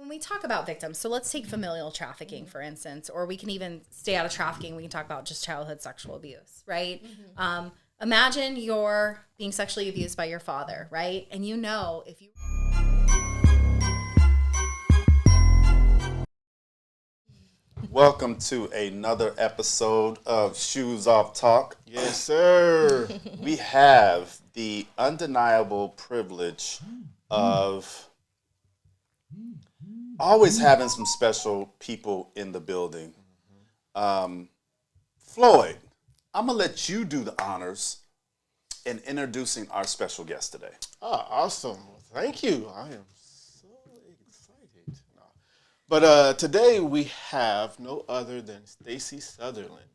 when we talk about victims, so let's take familial trafficking, for instance, or we can even stay out of trafficking. We can talk about just childhood sexual abuse, right? Imagine you're being sexually abused by your father, right? And you know, if you... Welcome to another episode of Shoes Off Talk. Yes, sir. We have the undeniable privilege of always having some special people in the building. Floyd, I'm going to let you do the honors in introducing our special guest today. Oh, awesome. Thank you. I am so excited. No. But today we have no other than Stacy Sutherland.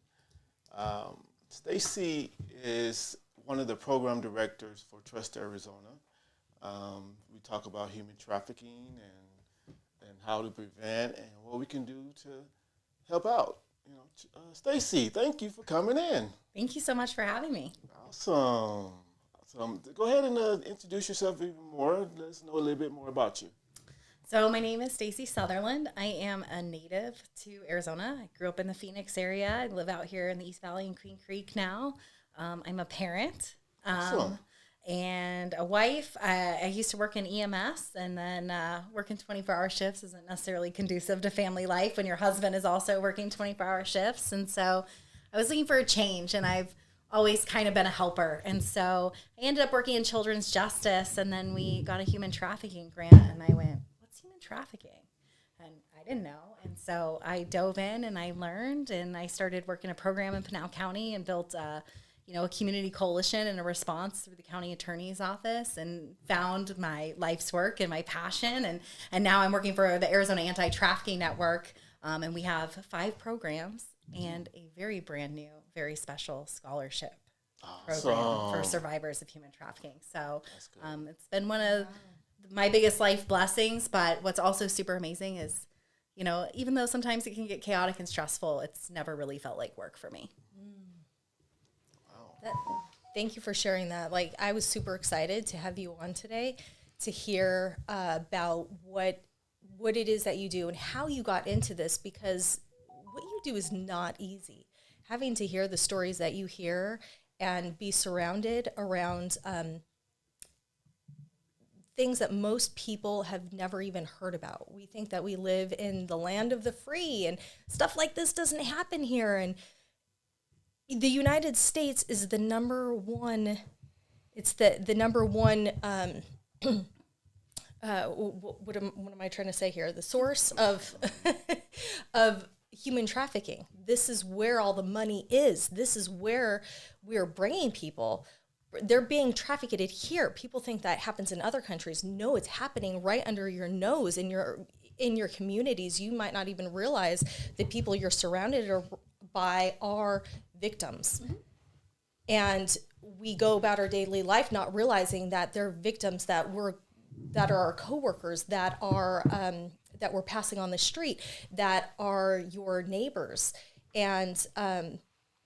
Stacy is one of the program directors for Trust Arizona. We talk about human trafficking and how to prevent and what we can do to help out. You know, Stacy, thank you for coming in. Thank you so much for having me. Awesome. Go ahead and introduce yourself even more. Let us know a little bit more about you. So my name is Stacy Sutherland. I am a native to Arizona. I grew up in the Phoenix area. I live out here in the East Valley in Queen Creek now. I'm a parent and a wife. I used to work in EMS, and then working 24-hour shifts isn't necessarily conducive to family life when your husband is also working 24-hour shifts. And so I was looking for a change, and I've always kind of been a helper. And so I ended up working in children's justice, and then we got a human trafficking grant, and I went, what's human trafficking? And I didn't know. And so I dove in and I learned, and I started working a program in Pinal County and built a community coalition and a response through the county attorney's office, and found my life's work and my passion. And now I'm working for the Arizona Anti-Trafficking Network. And we have 5 programs and a very brand new, very special scholarship program for survivors of human trafficking. So it's been one of my biggest life blessings. But what's also super amazing is, you know, even though sometimes it can get chaotic and stressful, it's never really felt like work for me. Thank you for sharing that. Like, I was super excited to have you on today to hear about what it is that you do and how you got into this, because what you do is not easy. Having to hear the stories that you hear and be surrounded around things that most people have never even heard about. We think that we live in the land of the free and stuff like this doesn't happen here. And the United States is the number one, it's the number one, what am I trying to say here? The source of of human trafficking. This is where all the money is. This is where we're bringing people. They're being trafficked here. People think that happens in other countries. No, it's happening right under your nose in your communities. You might not even realize the people you're surrounded by are victims. Mm-hmm. And we go about our daily life not realizing that they're victims that are our coworkers, that we're passing on the street, that are your neighbors. And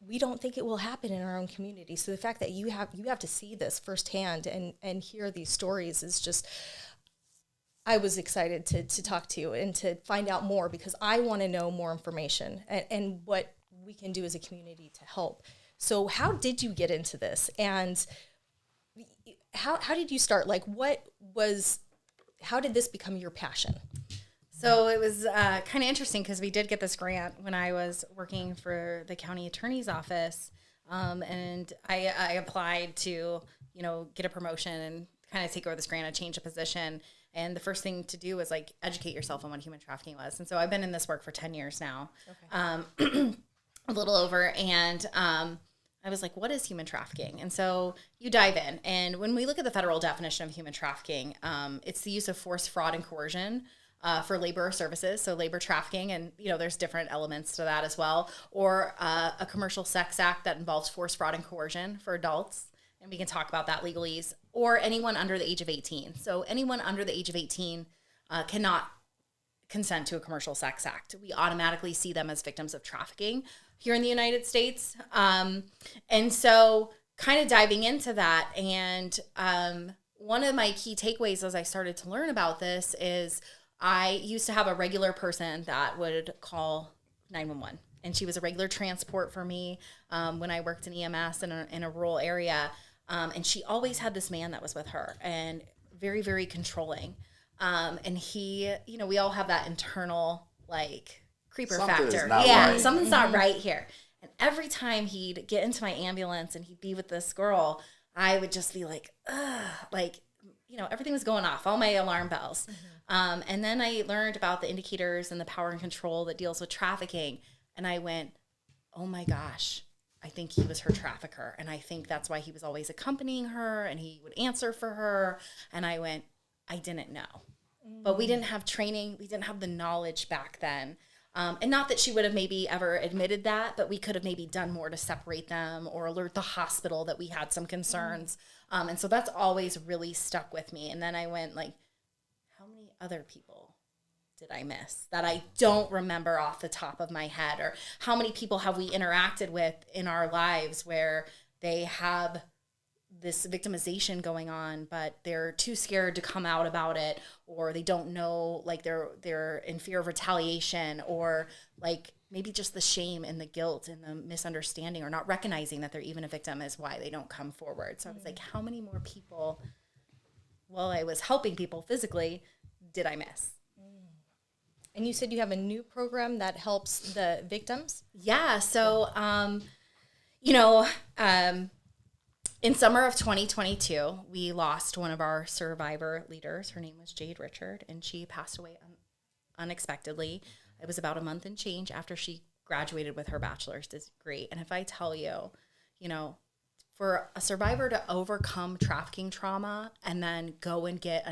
we don't think it will happen in our own community. So the fact that you have to see this firsthand and hear these stories is just, I was excited to talk to you and to find out more, because I want to know more information and what we can do as a community to help. So how did you get into this, and how did you start? Like, how did this become your passion? So it was kind of interesting, because we did get this grant when I was working for the county attorney's office, and I applied to, get a promotion and kind of take over this grant, and change a position. And the first thing to do was like educate yourself on what human trafficking was. And so I've been in this work for 10 years now. Okay. A little over, and I was like, what is human trafficking? And so you dive in, and when we look at the federal definition of human trafficking, it's the use of force, fraud, and coercion for labor or services, so labor trafficking, and there's different elements to that as well, or a commercial sex act that involves force, fraud, and coercion for adults, and we can talk about that legalese, or anyone under the age of 18. So anyone under the age of 18 cannot consent to a commercial sex act. We automatically see them as victims of trafficking here in the United States. And so kind of diving into that, and one of my key takeaways as I started to learn about this is I used to have a regular person that would call 911, and she was a regular transport for me when I worked in EMS in a rural area. And she always had this man that was with her, and very, very controlling. And he, we all have that internal like creeper Something factor. is not Yeah, right. something's not right here. And every time he'd get into my ambulance and he'd be with this girl, I would just be like, ugh, like, everything was going off, all my alarm bells. And then I learned about the indicators and the power and control that deals with trafficking. And I went, oh my gosh, I think he was her trafficker. And I think that's why he was always accompanying her and he would answer for her. And I went, I didn't know. But we didn't have training. We didn't have the knowledge back then. And not that she would have maybe ever admitted that, but we could have maybe done more to separate them or alert the hospital that we had some concerns. And so that's always really stuck with me. And then I went like, how many other people did I miss that I don't remember off the top of my head? Or how many people have we interacted with in our lives where they have this victimization going on, but they're too scared to come out about it, or they don't know, like they're in fear of retaliation, or like maybe just the shame and the guilt and the misunderstanding or not recognizing that they're even a victim is why they don't come forward. So I was like, how many more people, while I was helping people physically, did I miss? And you said you have a new program that helps the victims? Yeah. So, in summer of 2022, we lost one of our survivor leaders. Her name was Jade Richard, and she passed away unexpectedly. It was about a month and change after she graduated with her bachelor's degree. And if I tell you, for a survivor to overcome trafficking trauma and then go and get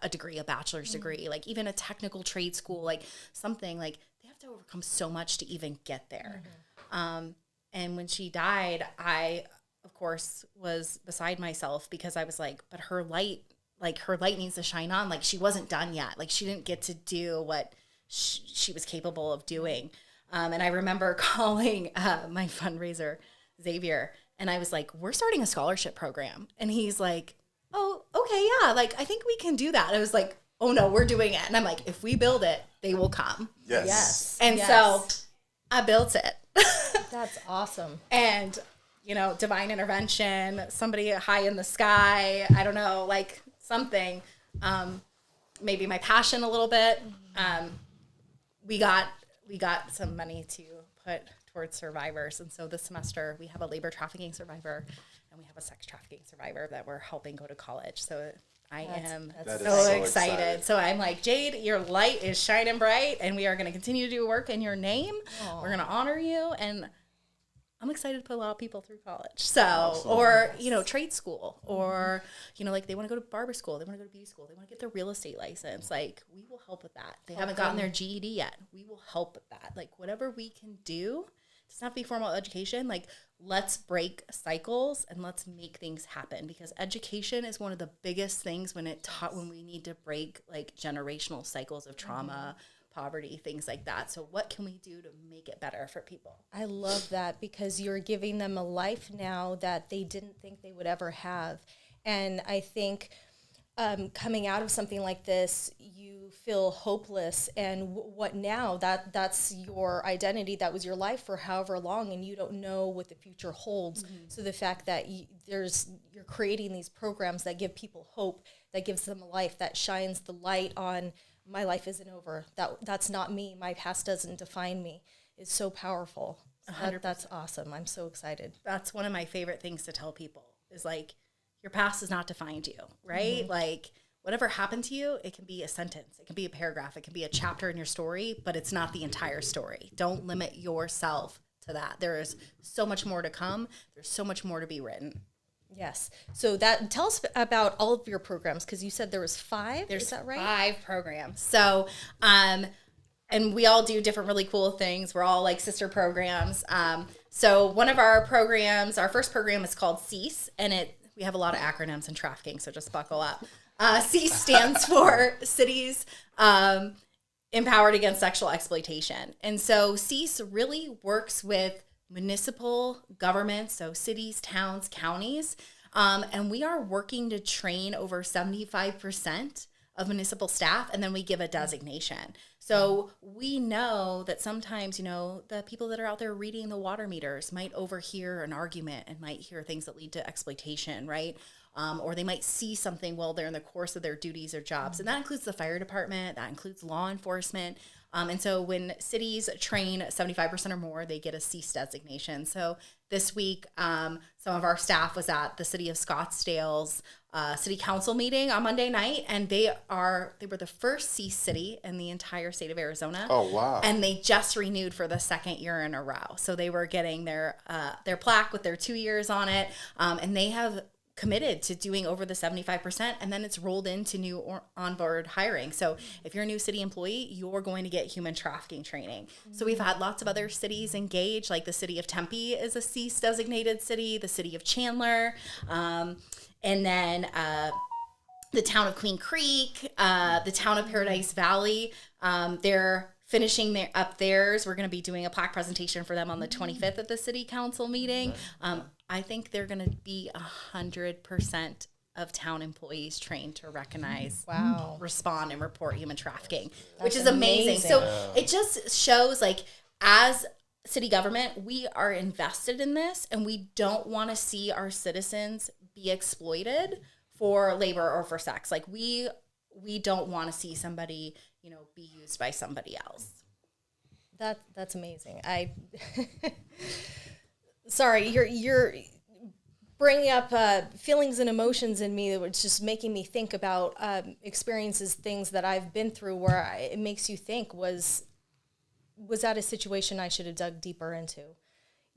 a degree, a bachelor's degree, like even a technical trade school, like something, like they have to overcome so much to even get there. And when she died, I, of course, was beside myself because I was like, but her light needs to shine on. Like she wasn't done yet. Like she didn't get to do what she was capable of doing. And I remember calling my fundraiser, Xavier, and I was like, we're starting a scholarship program. And he's like, oh, okay, yeah. Like, I think we can do that. I was like, oh no, we're doing it. And I'm like, if we build it, they will come. Yes. And so I built it. That's awesome. And, divine intervention, somebody high in the sky, I don't know, like something, maybe my passion a little bit. We got some money to put towards survivors. And so this semester we have a labor trafficking survivor and we have a sex trafficking survivor that we're helping go to college. So I am so excited. So I'm like, Jade, your light is shining bright and we are going to continue to do work in your name. Aww. We're going to honor you. And I'm excited to put a lot of people through college. So, or, trade school, or, like they want to go to barber school. They want to go to beauty school. They want to get their real estate license. Like, we will help with that. They haven't gotten their GED yet. We will help with that. Like, whatever we can do, it doesn't have to be formal education. Like, let's break cycles and let's make things happen, because education is one of the biggest things when we need to break like generational cycles of trauma, poverty, things like that. So what can we do to make it better for people? I love that, because you're giving them a life now that they didn't think they would ever have. And I think coming out of something like this, you feel hopeless. And what now? That's your identity. That was your life for however long, and you don't know what the future holds. Mm-hmm. So the fact that you're creating these programs that give people hope, that gives them a life, that shines the light on, my life isn't over. That's not me. My past doesn't define me. It's so powerful. That's awesome. I'm so excited. That's one of my favorite things to tell people is like, your past has not defined you, right? Mm-hmm. Like whatever happened to you, it can be a sentence. It can be a paragraph. It can be a chapter in your story, but it's not the entire story. Don't limit yourself to that. There is so much more to come. There's so much more to be written. Yes. So tell us about all of your programs, because you said there was 5. Is that right? 5 programs. So, and we all do different really cool things. We're all like sister programs. So one of our programs, our first program is called CEASE, and we have a lot of acronyms in trafficking, so just buckle up. CEASE stands for Cities Empowered Against Sexual Exploitation. And so CEASE really works with municipal governments, so cities, towns, counties, and we are working to train over 75% of municipal staff, and then we give a designation. So we know that sometimes, the people that are out there reading the water meters might overhear an argument and might hear things that lead to exploitation, right? Or they might see something while they're in the course of their duties or jobs. And that includes the fire department, that includes law enforcement. And so when cities train 75% or more, they get a CEASE designation. So this week, some of our staff was at the city of Scottsdale's city council meeting on Monday night, and they were the first CEASE city in the entire state of Arizona. Oh, wow. And they just renewed for the second year in a row. So they were getting their plaque with their 2 years on it, and they have committed to doing over the 75%, and then it's rolled into new onboard hiring. So if you're a new city employee, you're going to get human trafficking training. So we've had lots of other cities engage, like the city of Tempe is a CEASE designated city, the city of Chandler, and then the town of Queen Creek, the town of Paradise Valley. They're finishing up theirs. We're going to be doing a plaque presentation for them on the 25th at the city council meeting. I think they're going to be 100% of town employees trained to recognize, respond, and report human trafficking, which is amazing. So it just shows, like, as city government, we are invested in this, and we don't want to see our citizens be exploited for labor or for sex. Like, we don't want to see somebody, be used by somebody else. That's amazing. Sorry, you're bringing up feelings and emotions in me that was just making me think about experiences, things that I've been through where it makes you think, was that a situation I should have dug deeper into?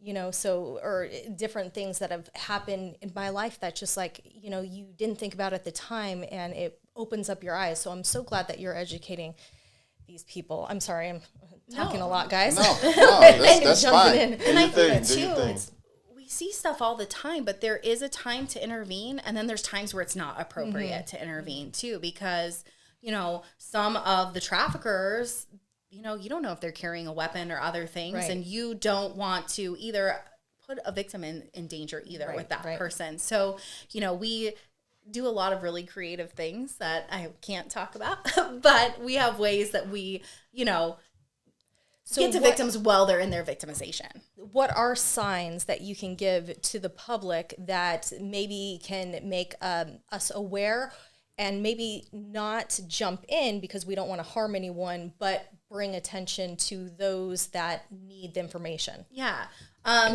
Or different things that have happened in my life that just you didn't think about at the time, and it opens up your eyes. So I'm so glad that you're educating these people. I'm sorry, I'm talking a lot, guys. No, that's fine. And I think too, we see stuff all the time, but there is a time to intervene, and then there's times where it's not appropriate to intervene too, because some of the traffickers, you don't know if they're carrying a weapon or other things, right, and you don't want to either put a victim in danger either with that person. So we do a lot of really creative things that I can't talk about, but we have ways that we, get to victims while they're in their victimization. What are signs that you can give to the public that maybe can make us aware, and maybe not jump in because we don't want to harm anyone, but bring attention to those that need the information? Yeah.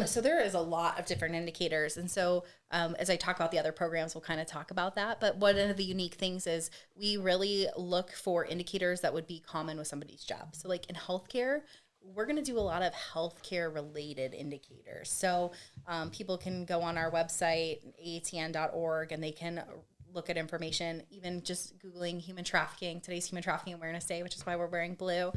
So there is a lot of different indicators. And so as I talk about the other programs, we'll kind of talk about that. But one of the unique things is we really look for indicators that would be common with somebody's job. So like in healthcare, we're going to do a lot of healthcare related indicators. So people can go on our website, aatn.org, and they can look at information, even just Googling human trafficking. Today's Human Trafficking Awareness Day, which is why we're wearing blue.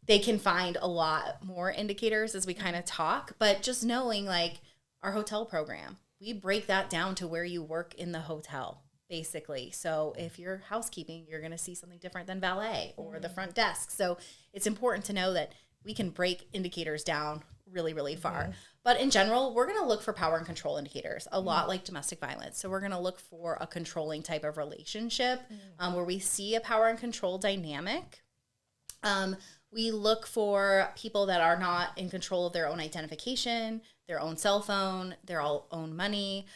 They can find a lot more indicators as we kind of talk, but just knowing, like, our hotel program, we break that down to where you work in the hotel, basically. So if you're housekeeping, you're going to see something different than valet or the front desk. So it's important to know that we can break indicators down really, really far. But in general, we're going to look for power and control indicators, a lot like domestic violence. So we're going to look for a controlling type of relationship where we see a power and control dynamic. We look for people that are not in control of their own identification, their own cell phone, their own money.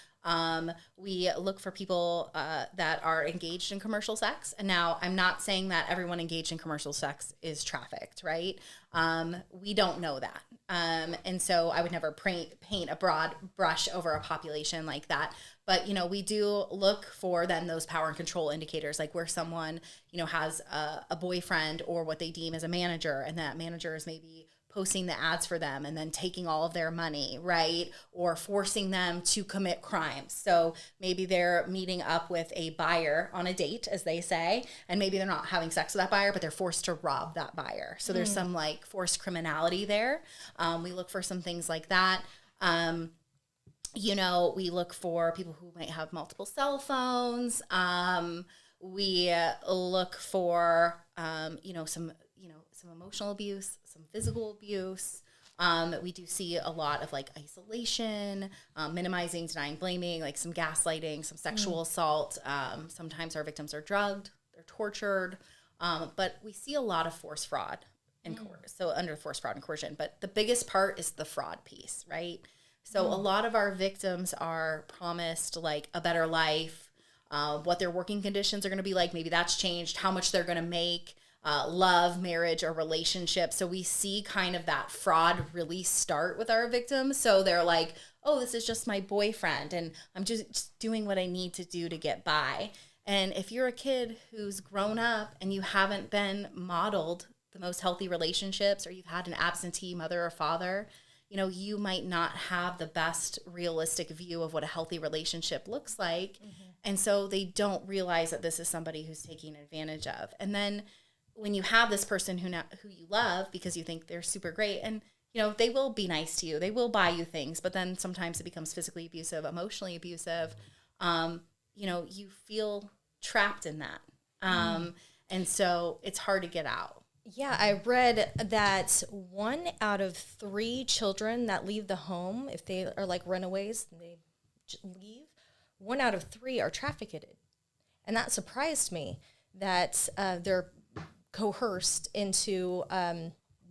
We look for people that are engaged in commercial sex. And now I'm not saying that everyone engaged in commercial sex is trafficked, right? We don't know that. And so I would never paint a broad brush over a population like that. But, we do look for then those power and control indicators, like where someone, has a boyfriend or what they deem as a manager, and that manager is maybe posting the ads for them and then taking all of their money, right? Or forcing them to commit crimes. So maybe they're meeting up with a buyer on a date, as they say, and maybe they're not having sex with that buyer, but they're forced to rob that buyer. So there's some like forced criminality there. We look for some things like that. We look for people who might have multiple cell phones. We look for, some emotional abuse, some physical abuse. We do see a lot of like isolation, minimizing, denying, blaming, like some gaslighting, some sexual assault. Sometimes our victims are drugged. they're tortured. But we see a lot of force fraud and so under force fraud and coercion. But the biggest part is the fraud piece, right? So a lot of our victims are promised like a better life, what their working conditions are going to be like. Maybe that's changed, how much they're going to make, love, marriage, or relationship. So we see kind of that fraud really start with our victims. So they're like, oh, this is just my boyfriend and I'm just doing what I need to do to get by. And if you're a kid who's grown up and you haven't been modeled the most healthy relationships, or you've had an absentee mother or father, you know, you might not have the best realistic view of what a healthy relationship looks like. And so they don't realize that this is somebody who's taking advantage of. And then when you have this person who you love because you think they're super great, and you know, they will be nice to you, they will buy you things, but then sometimes it becomes physically abusive, emotionally abusive. You know, you feel trapped in that. And so it's hard to get out. Yeah, I read that 1 out of 3 children that leave the home, if they are like runaways, and they leave, 1 out of 3 are trafficked. And that surprised me that they're coerced into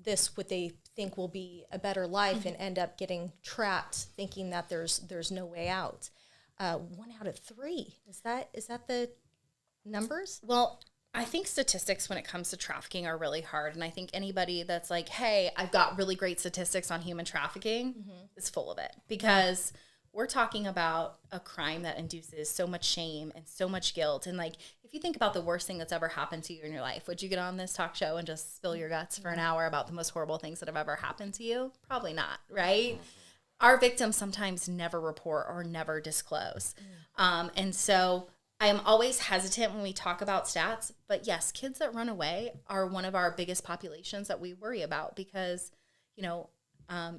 this, what they think will be a better life, and end up getting trapped thinking that there's no way out. 1 out of 3. Is that the numbers? Well, I think statistics when it comes to trafficking are really hard. And I think anybody that's like, hey, I've got really great statistics on human trafficking is full of it. Because we're talking about a crime that induces so much shame and so much guilt. And like, if you think about the worst thing that's ever happened to you in your life, would you get on this talk show and just spill your guts for an hour about the most horrible things that have ever happened to you? Probably not, right? Our victims sometimes never report or never disclose. And so I am always hesitant when we talk about stats, but yes, kids that run away are one of our biggest populations that we worry about because, you know,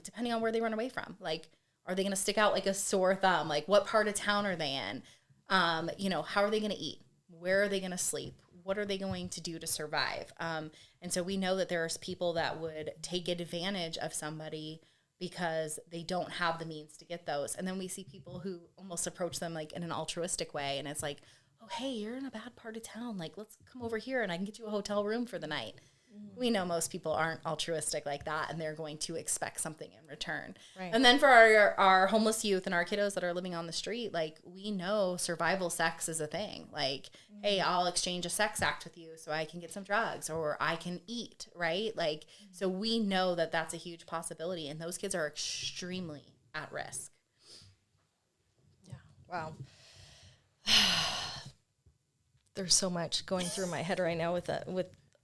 depending on where they run away from, like, are they going to stick out like a sore thumb? Like, what part of town are they in? You know, how are they going to eat? Where are they going to sleep? What are they going to do to survive? And so we know that there's people that would take advantage of somebody because they don't have the means to get those. And then we see people who almost approach them like in an altruistic way. And it's like, oh, hey, you're in a bad part of town. Like, let's come over here and I can get you a hotel room for the night. We know most people aren't altruistic like that, and they're going to expect something in return. Right. And then for our homeless youth and our kiddos that are living on the street, like, we know survival sex is a thing. Like, hey, I'll exchange a sex act with you so I can get some drugs or I can eat, right? Like, so we know that that's a huge possibility, and those kids are extremely at risk. Yeah. Wow. There's so much going through my head right now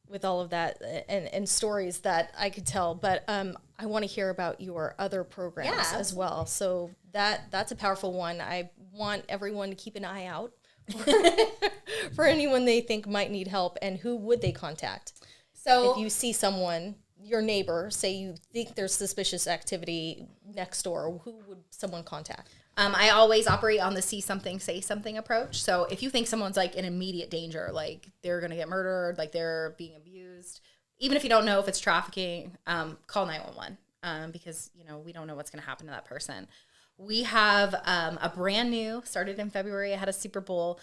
with all of that and stories that I could tell, but I want to hear about your other programs as well. So that's a powerful one. I want everyone to keep an eye out for anyone they think might need help, and who would they contact? So if you see someone, your neighbor, say you think there's suspicious activity next door, who would someone contact? I always operate on the see something, say something approach. So if you think someone's like in immediate danger, like they're going to get murdered, like they're being abused, even if you don't know if it's trafficking, call 911 because, you know, we don't know what's going to happen to that person. We have a brand new, started in February ahead of Super Bowl,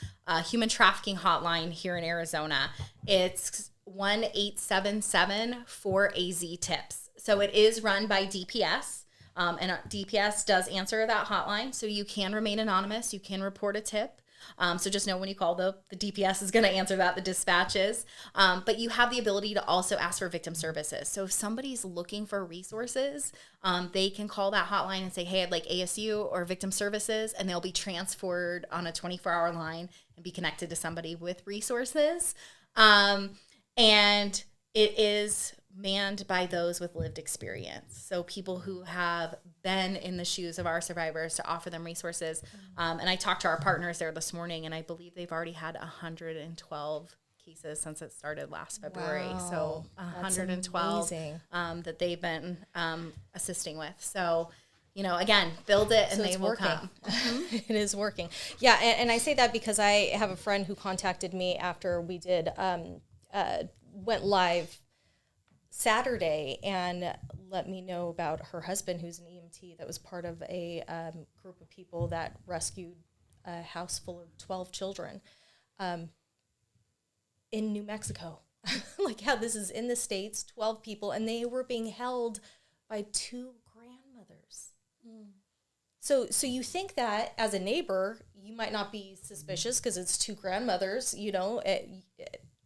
human trafficking hotline here in Arizona. It's 1-877-4AZ-TIPS. So it is run by DPS. And DPS does answer that hotline, so you can remain anonymous. You can report a tip. So just know when you call, the DPS is going to answer that, the dispatches. But you have the ability to also ask for victim services. So if somebody's looking for resources, they can call that hotline and say, hey, I'd like ASU or victim services, and they'll be transferred on a 24-hour line and be connected to somebody with resources. And it is manned by those with lived experience. So people who have been in the shoes of our survivors to offer them resources. And I talked to our partners there this morning, and I believe they've already had 112 cases since it started last February. Wow, so 112 that they've been assisting with. So, you know, again, build it and they will come. It is working. Yeah, and I say that because I have a friend who contacted me after we did went live Saturday and let me know about her husband, who's an EMT that was part of a group of people that rescued a house full of 12 children. in New Mexico. Like how this is in the States, 12 people, and they were being held by 2 grandmothers. So you think that as a neighbor, you might not be suspicious because it's 2 grandmothers,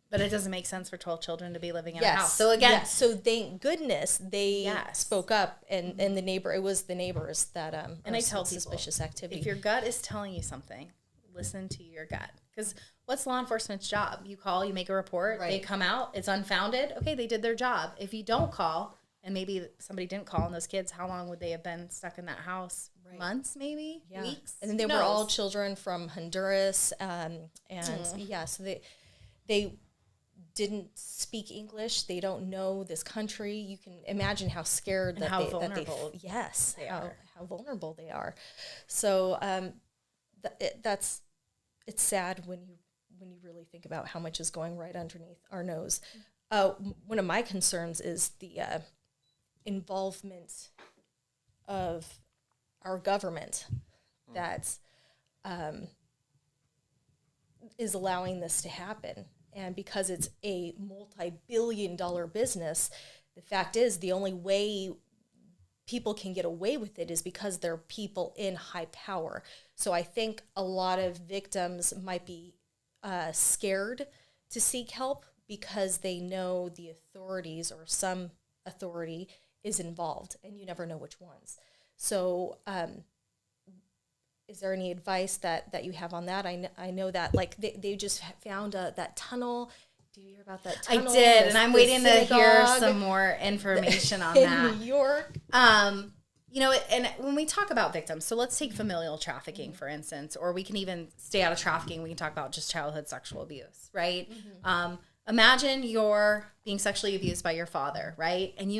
But it doesn't make sense for 12 children to be living in a yes. house. So again, Yes. So thank goodness they Yes. spoke up, and the neighbor, it was the neighbors that and I tell people, suspicious activity. if your gut is telling you something, listen to your gut. Because what's law enforcement's job? You call, you make a report, Right. they come out, it's unfounded. Okay, they did their job. If you don't call, and maybe somebody didn't call, and those kids, how long would they have been stuck in that house? Right. Months, maybe? Yeah. Weeks? And then they Who were all knows? children from Honduras, and yeah, so they didn't speak English. They don't know this country. You can imagine how scared And that how they vulnerable yes, they how are. how vulnerable they are. So it's sad when you really think about how much is going right underneath our nose. One of my concerns is the involvement of our government that is allowing this to happen. And because it's a multi-billion-dollar business, the fact is the only way people can get away with it is because they're people in high power. So I think a lot of victims might be scared to seek help because they know the authorities or some authority is involved, and you never know which ones. So is there any advice that you have on that? I know that like they just found that tunnel. Do you hear about that tunnel? I did, and I'm waiting to hear synagogue some more information on in that. New York. And when we talk about victims, so let's take familial trafficking, for instance, or we can even stay out of trafficking. We can talk about just childhood sexual abuse, right? Imagine you're being sexually abused by your father, right? And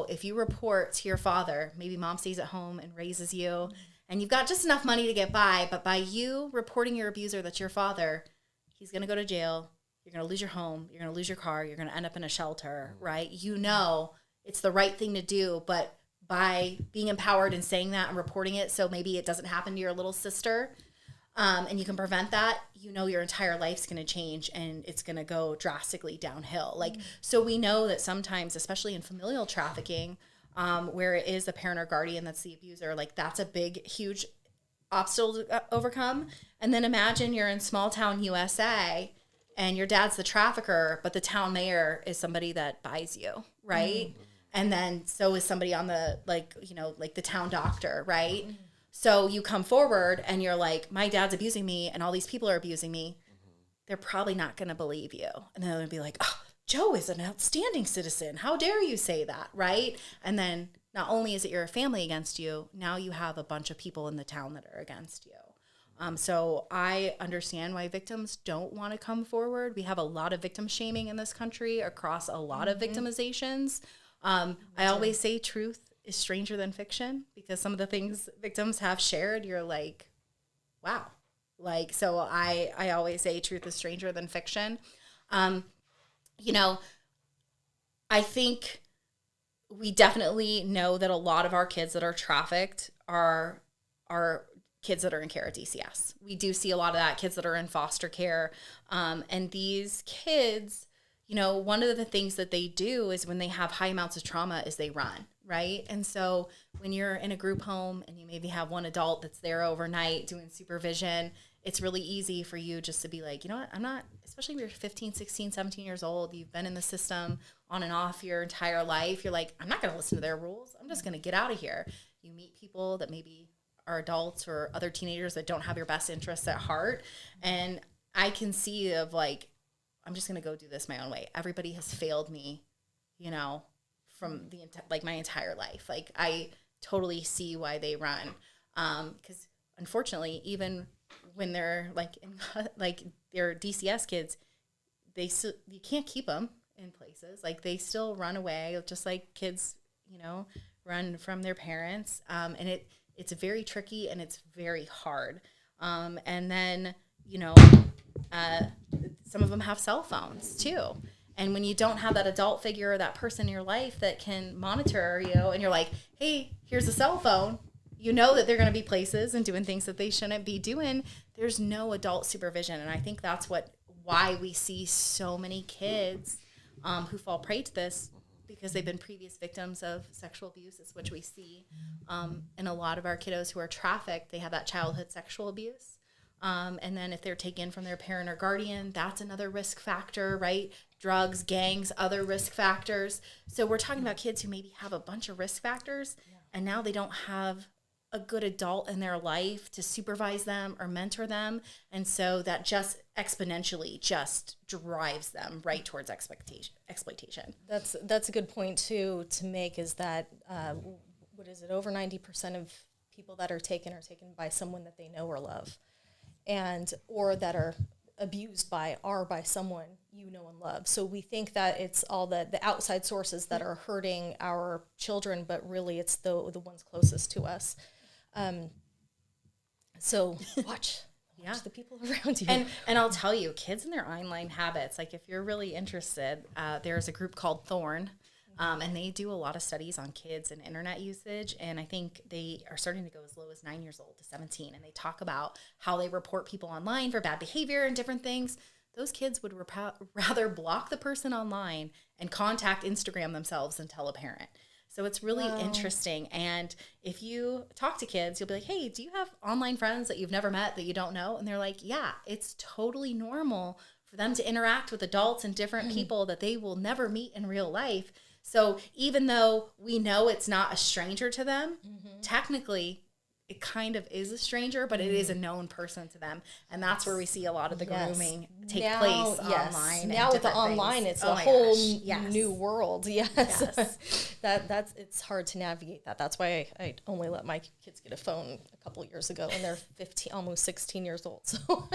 if you report to your father, maybe mom stays at home and raises you, and you've got just enough money to get by, but by you reporting your abuser that's your father, he's going to go to jail. You're going to lose your home. You're going to lose your car. You're going to end up in a shelter, right? It's the right thing to do, but by being empowered and saying that and reporting it, so maybe it doesn't happen to your little sister, and you can prevent that, your entire life's going to change and it's going to go drastically downhill. So we know that sometimes, especially in familial trafficking, where it is the parent or guardian that's the abuser, that's a big, huge obstacle to overcome. And then imagine you're in small town USA and your dad's the trafficker, but the town mayor is somebody that buys you, right? And then so is somebody on the, the town doctor, right? So you come forward and you're like, my dad's abusing me and all these people are abusing me. They're probably not going to believe you. And then they're going to be like, oh, Joe is an outstanding citizen. How dare you say that, right? And then not only is it your family against you, now you have a bunch of people in the town that are against you. So I understand why victims don't want to come forward. We have a lot of victim shaming in this country across a lot of victimizations. I always say truth is stranger than fiction, because some of the things victims have shared, you're like, wow. So I always say truth is stranger than fiction. I think we definitely know that a lot of our kids that are trafficked are kids that are in care at DCS. We do see a lot of that, kids that are in foster care. And these kids, one of the things that they do is when they have high amounts of trauma is they run, right? And so when you're in a group home and you maybe have one adult that's there overnight doing supervision, it's really easy for you just to be like, I'm not, especially if you're 15, 16, 17 years old, you've been in the system on and off your entire life. You're like, I'm not going to listen to their rules. I'm just going to get out of here. You meet people that maybe are adults or other teenagers that don't have your best interests at heart. And I can see I'm just going to go do this my own way. Everybody has failed me, from my entire life. I totally see why they run. Because unfortunately, even when they're they're DCS kids, you can't keep them in places. They still run away, just like kids, run from their parents. And it's very tricky and it's very hard. And then, some of them have cell phones too. And when you don't have that adult figure or that person in your life that can monitor you, and you're like, hey, here's a cell phone, that they're going to be places and doing things that they shouldn't be doing. There's no adult supervision. And I think that's what why we see so many kids who fall prey to this, because they've been previous victims of sexual abuse, is which we see. And a lot of our kiddos who are trafficked, they have that childhood sexual abuse. And then if they're taken from their parent or guardian, that's another risk factor, right? Drugs, gangs, other risk factors. So we're talking about kids who maybe have a bunch of risk factors, and now they don't have a good adult in their life to supervise them or mentor them. And so that just exponentially just drives them right towards exploitation. That's a good point too to make, is that what is it, over 90% of people that are taken by someone that they know or love, and or that are abused by someone you know and love. So we think that it's all the outside sources that are hurting our children, but really it's the ones closest to us. So watch the people around you. And I'll tell you, kids and their online habits, like if you're really interested, there's a group called Thorn, and they do a lot of studies on kids and internet usage. And I think they are starting to go as low as 9 years old to 17. And they talk about how they report people online for bad behavior and different things. Those kids would rather block the person online and contact Instagram themselves than tell a parent. So it's really interesting. And if you talk to kids, you'll be like, hey, do you have online friends that you've never met that you don't know? And they're like, yeah, it's totally normal for them to interact with adults and different people that they will never meet in real life. So even though we know it's not a stranger to them, technically it kind of is a stranger, but it is a known person to them. And that's where we see a lot of the grooming take place online. Now with the online, it's a whole new world. That's it's hard to navigate that. That's why I only let my kids get a phone a couple of years ago, and they're 15, almost 16 years old. So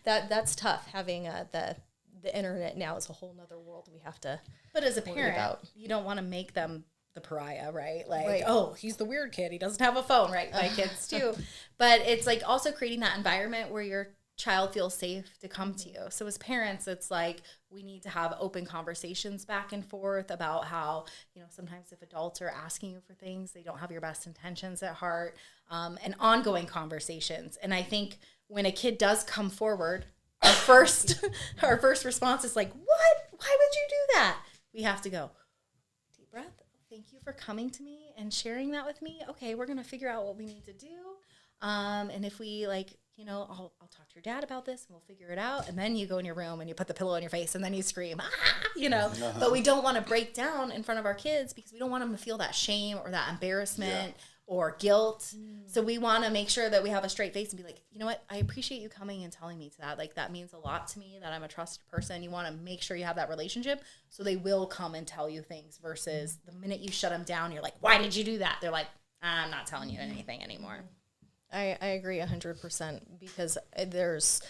that's tough. Having the internet now is a whole nother world we have to. But as a parent, you don't want to make them the pariah, right? Like, right. Oh, he's the weird kid. He doesn't have a phone, right? My kids too. But it's like also creating that environment where your child feels safe to come to you. So as parents, it's like we need to have open conversations back and forth about how, sometimes if adults are asking you for things, they don't have your best intentions at heart, and ongoing conversations. And I think when a kid does come forward, our first response is like, what? Why would you do that? We have to go, deep breath. Thank you for coming to me and sharing that with me. Okay, we're going to figure out what we need to do. And if we I'll talk to your dad about this and we'll figure it out. And then you go in your room and you put the pillow on your face and then you scream, But we don't want to break down in front of our kids because we don't want them to feel that shame or that embarrassment or guilt. So we want to make sure that we have a straight face and be like, you know what? I appreciate you coming and telling me that. Like, that means a lot to me, that I'm a trusted person. You want to make sure you have that relationship so they will come and tell you things versus the minute you shut them down, you're like, why did you do that? They're like, I'm not telling you anything anymore. I agree 100% because there's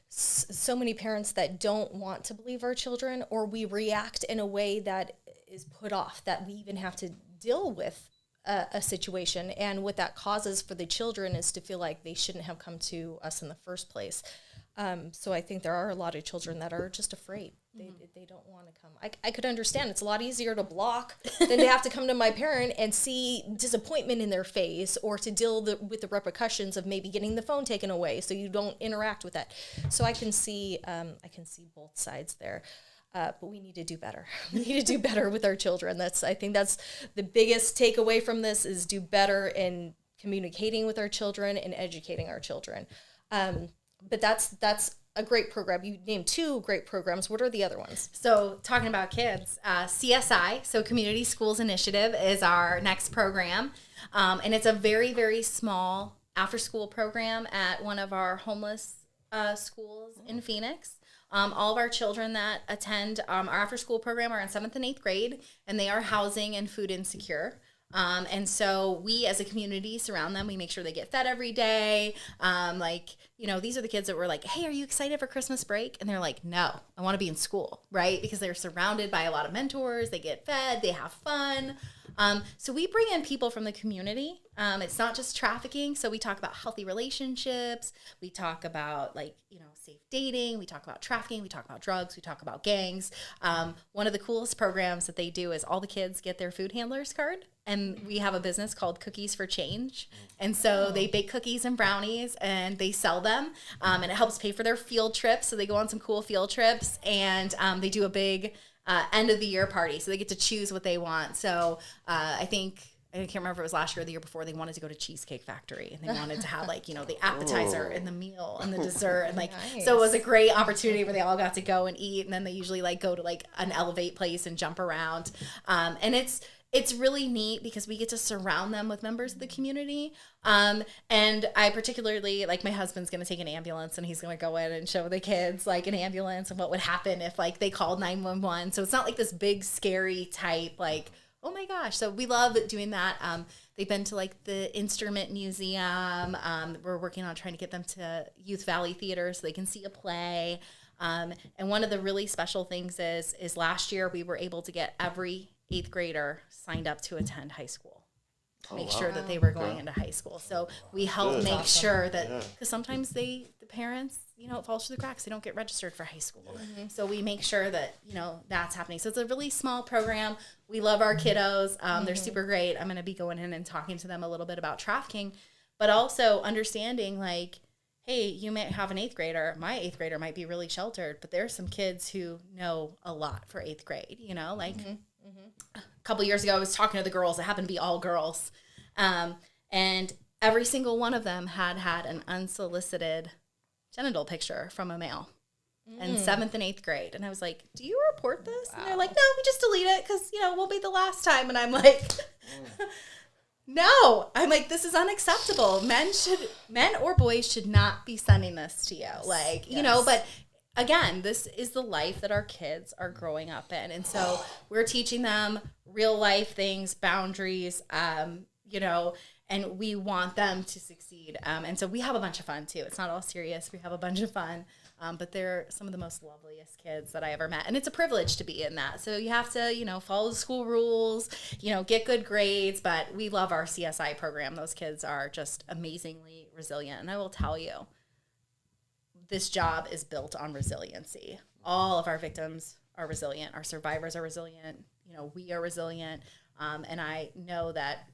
so many parents that don't want to believe our children, or we react in a way that is put off, that we even have to deal with a situation. And what that causes for the children is to feel like they shouldn't have come to us in the first place. So I think there are a lot of children that are just afraid. They don't want to come. I could understand. It's a lot easier to block than to have to come to my parent and see disappointment in their face, or to deal with the repercussions of maybe getting the phone taken away so you don't interact with that. So I can see both sides there. But we need to do better. We need to do better with our children. I think that's the biggest takeaway from this, is do better in communicating with our children and educating our children. But that's a great program. You named 2 great programs. What are the other ones? So talking about kids, CSI, so Community Schools Initiative, is our next program. And it's a very, very small after-school program at one of our homeless schools in Phoenix. All of our children that attend our after-school program are in 7th and 8th grade, and they are housing and food insecure. And so we as a community surround them. We make sure they get fed every day. These are the kids that were like, hey, are you excited for Christmas break? And they're like, no, I want to be in school, right? Because they're surrounded by a lot of mentors. They get fed, they have fun. So we bring in people from the community. It's not just trafficking. So we talk about healthy relationships. We talk about safe dating. We talk about trafficking. We talk about drugs. We talk about gangs. One of the coolest programs that they do is all the kids get their food handlers card. And we have a business called Cookies for Change. And so they bake cookies and brownies and they sell them them, and it helps pay for their field trips. So they go on some cool field trips, and they do a big end of the year party. So they get to choose what they want. So I can't remember if it was last year or the year before, they wanted to go to Cheesecake Factory, and they wanted to have like, the appetizer and the meal and the dessert. And like, Nice. so it was a great opportunity where they all got to go and eat. And then they usually like go to like an Elevate place and jump around. And it's really neat because we get to surround them with members of the community. And I particularly, like, my husband's going to take an ambulance, and he's going to go in and show the kids like an ambulance and what would happen if like they called 911. So it's not like this big scary type, like, oh my gosh. So we love doing that. They've been to like the Instrument Museum. We're working on trying to get them to Youth Valley Theater so they can see a play. And one of the really special things is last year we were able to get every 8th grader signed up to attend high school. Make sure that they were going into high school. So we help make sure that, because sometimes the parents, it falls through the cracks. They don't get registered for high school. Mm-hmm. So we make sure that, that's happening. So it's a really small program. We love our kiddos. They're super great. I'm going to be going in and talking to them a little bit about trafficking, but also understanding like, hey, you might have an 8th grader. My 8th grader might be really sheltered, but there's some kids who know a lot for 8th grade, like a couple years ago, I was talking to the girls. It happened to be all girls. And every single one of them had an unsolicited genital picture from a male in 7th and 8th grade. And I was like, do you report this? Wow. And they're like, no, we just delete it because, won't be the last time. And I'm like, no, I'm like, this is unacceptable. Men or boys should not be sending this to you. Like, but again, this is the life that our kids are growing up in. And so we're teaching them real life things, boundaries, and we want them to succeed. And so we have a bunch of fun too. It's not all serious. We have a bunch of fun. But they're some of the most loveliest kids that I ever met. And it's a privilege to be in that. So you have to, follow the school rules, get good grades. But we love our CSI program. Those kids are just amazingly resilient. And I will tell you, this job is built on resiliency. All of our victims are resilient. Our survivors are resilient. We are resilient. And I know that,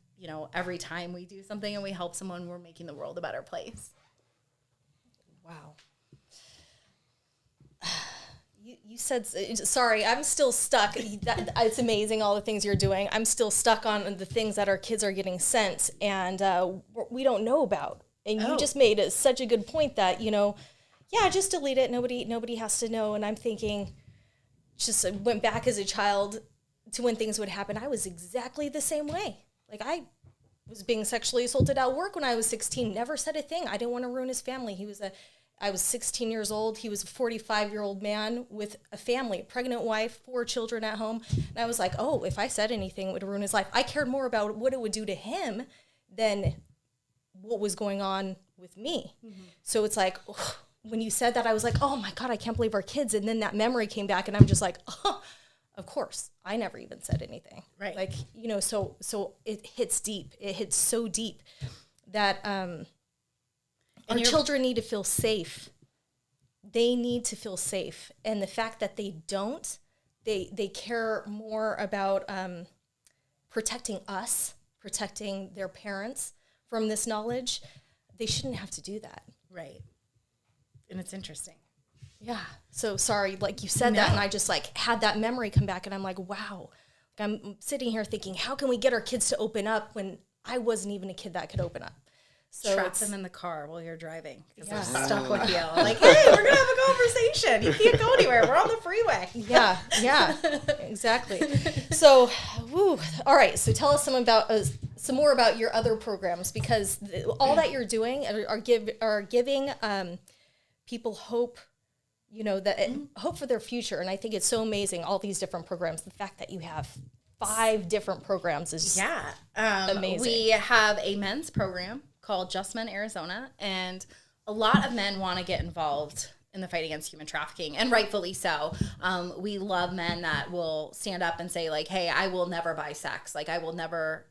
every time we do something and we help someone, we're making the world a better place. Wow. You said, sorry, I'm still stuck. It's amazing all the things you're doing. I'm still stuck on the things that our kids are getting sent and we don't know about. And you just made such a good point that, just delete it. Nobody has to know. And I'm thinking, just went back as a child to when things would happen. I was exactly the same way. Like I was being sexually assaulted at work when I was 16. Never said a thing. I didn't want to ruin his family. I was 16 years old. He was a 45-year-old man with a family, a pregnant wife, 4 children at home. And I was like, oh, if I said anything, it would ruin his life. I cared more about what it would do to him than what was going on with me. Mm-hmm. So it's like, when you said that, I was like, oh my God, I can't believe our kids. And then that memory came back and I'm just like, oh, of course, I never even said anything. Right. Like, so it hits deep. It hits so deep that our children need to feel safe. They need to feel safe. And the fact that they don't, they care more about protecting us, protecting their parents from this knowledge. They shouldn't have to do that. Right. And it's interesting. Yeah. So sorry, like you said that and I just like had that memory come back and I'm like, wow. Like I'm sitting here thinking, how can we get our kids to open up when I wasn't even a kid that could open up? So trap them in the car while you're driving because they're stuck with you. Like, hey, we're going to have a conversation. You can't go anywhere. We're on the freeway. Yeah, exactly. So, all right. So tell us some more about your other programs because all that you're doing are giving people hope, hope for their future. And I think it's so amazing, all these different programs. The fact that you have 5 different programs is amazing. We have a men's program called Just Men Arizona, and a lot of men want to get involved in the fight against human trafficking, and rightfully so. We love men that will stand up and say, like, hey, I will never buy sex. Like, I will never,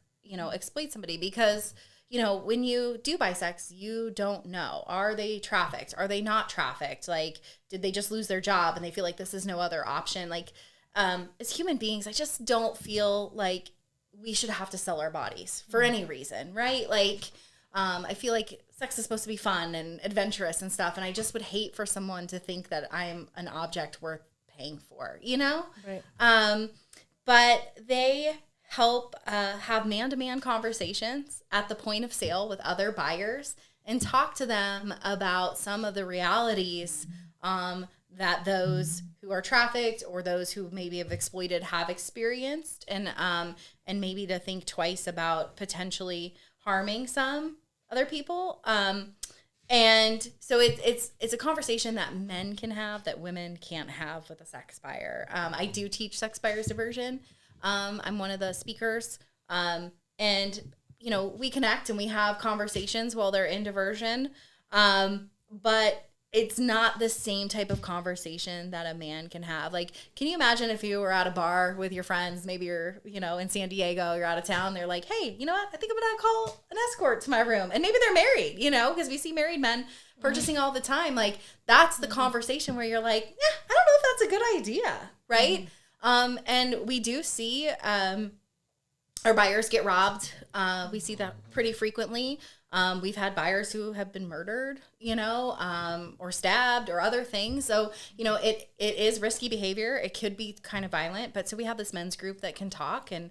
exploit somebody because, when you do buy sex, you don't know. Are they trafficked? Are they not trafficked? Like, did they just lose their job and they feel like this is no other option? Like, as human beings, I just don't feel like we should have to sell our bodies for any reason, right? Like, I feel like sex is supposed to be fun and adventurous and stuff. And I just would hate for someone to think that I'm an object worth paying for, you know? Right. But they help have man-to-man conversations at the point of sale with other buyers and talk to them about some of the realities that those who are trafficked or those who maybe have exploited have experienced, and maybe to think twice about potentially harming some other people. And so it's a conversation that men can have that women can't have with a sex buyer. I do teach sex buyers diversion. I'm one of the speakers. And, you know, we connect and we have conversations while they're in diversion. But it's not the same type of conversation that a man can have. Like, can you imagine if you were at a bar with your friends, maybe you're, you know, in San Diego, you're out of town, they're like, hey, you know what? I think I'm going to call an escort to my room. And maybe they're married, you know, because we see married men purchasing all the time. Like, that's the conversation where you're like, yeah, I don't know if that's a good idea, right? And we do see our buyers get robbed. We see that pretty frequently. We've had buyers who have been murdered, you know, or stabbed or other things. So, you know, it is risky behavior. It could be kind of violent. But so we have this men's group that can talk, and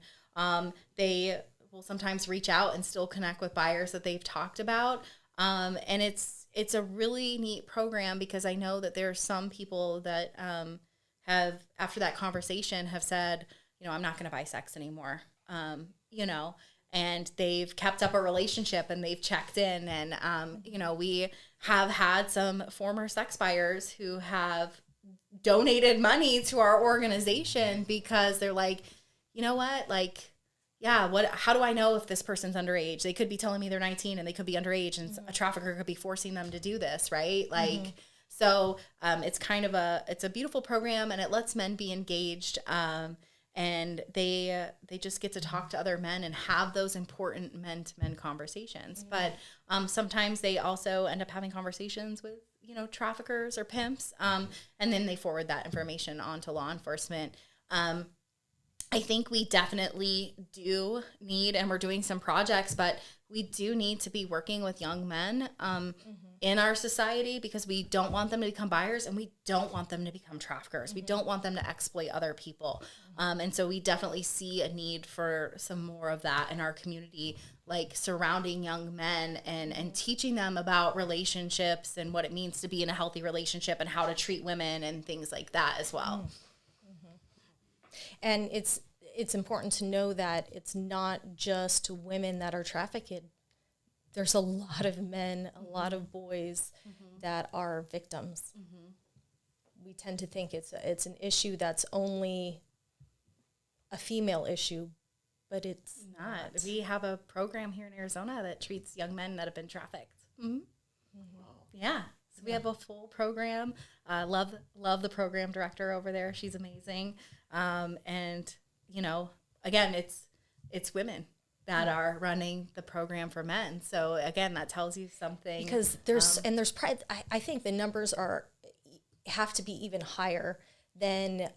they will sometimes reach out and still connect with buyers that they've talked about. And it's a really neat program because I know that there are some people that have, after that conversation, have said, you know, I'm not going to buy sex anymore, you know. And they've kept up a relationship and they've checked in. And, you know, we have had some former sex buyers who have donated money to our organization because they're like, you know what, like, yeah, how do I know if this person's underage? They could be telling me they're 19 and they could be underage, and a trafficker could be forcing them to do this, right? Like, so it's kind of it's a beautiful program, and it lets men be engaged. And they just get to talk to other men and have those important men-to-men conversations. But sometimes they also end up having conversations with, you know, traffickers or pimps, and then they forward that information on to law enforcement. I think we definitely do need, and we're doing some projects, but we do need to be working with young men in our society, because we don't want them to become buyers and we don't want them to become traffickers. We don't want them to exploit other people. And so we definitely see a need for some more of that in our community, like surrounding young men and teaching them about relationships and what it means to be in a healthy relationship and how to treat women and things like that as well. And it's important to know that it's not just women that are trafficked. There's a lot of men, a lot of boys that are victims. We tend to think it's an issue that's only a female issue, but it's not. We have a program here in Arizona that treats young men that have been trafficked. Yeah. So we have a full program. Love the program director over there. She's amazing. And, you know, again, it's women that are running the program for men. So again, that tells you something. Because there's pride. I think the numbers have to be even higher than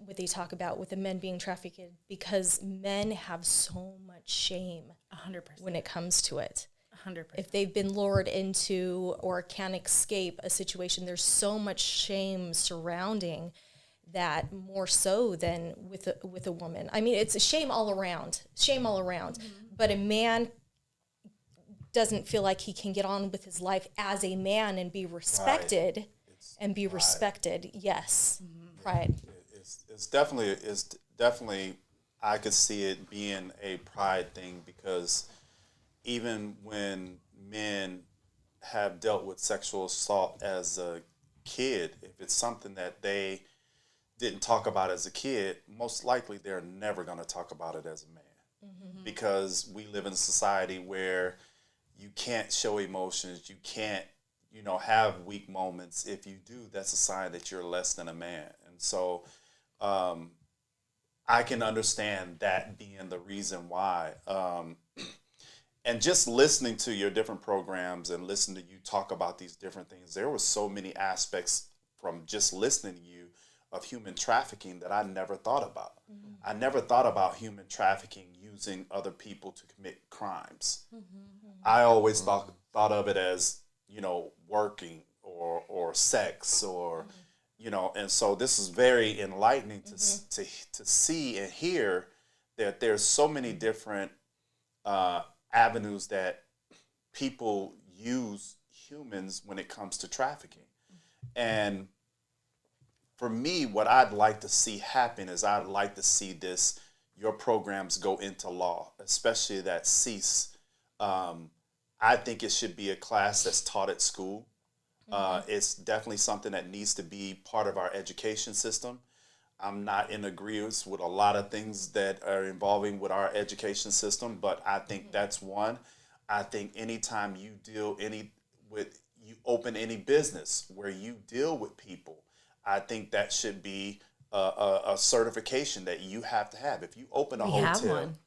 what they talk about with the men being trafficked, because men have so much shame 100% when it comes to it. 100%. If they've been lured into or can't escape a situation, there's so much shame surrounding that, more so than with a woman. I mean, it's a shame all around. But a man doesn't feel like he can get on with his life as a man and be respected. Right. Yes, pride. It's definitely I could see it being a pride thing, because even when men have dealt with sexual assault as a kid, if it's something that they didn't talk about as a kid, most likely they're never going to talk about it as a man. Because we live in a society where you can't show emotions, you can't, you know, have weak moments. If you do, that's a sign that you're less than a man. And so I can understand that being the reason why. And just listening to your different programs and listening to you talk about these different things, there were so many aspects from just listening to you of human trafficking that I never thought about. I never thought about human trafficking using other people to commit crimes. I always thought of it as, working or sex or, and so this is very enlightening to see and hear that there's so many different avenues that people use humans when it comes to trafficking. And for me, what I'd like to see happen is I'd like to see your programs go into law, especially that cease. I think it should be a class that's taught at school. It's definitely something that needs to be part of our education system. I'm not in agreement with a lot of things that are involving with our education system, but I think that's one. I think anytime you you open any business where you deal with people, I think that should be a certification that you have to have. If you open a We hotel, have one.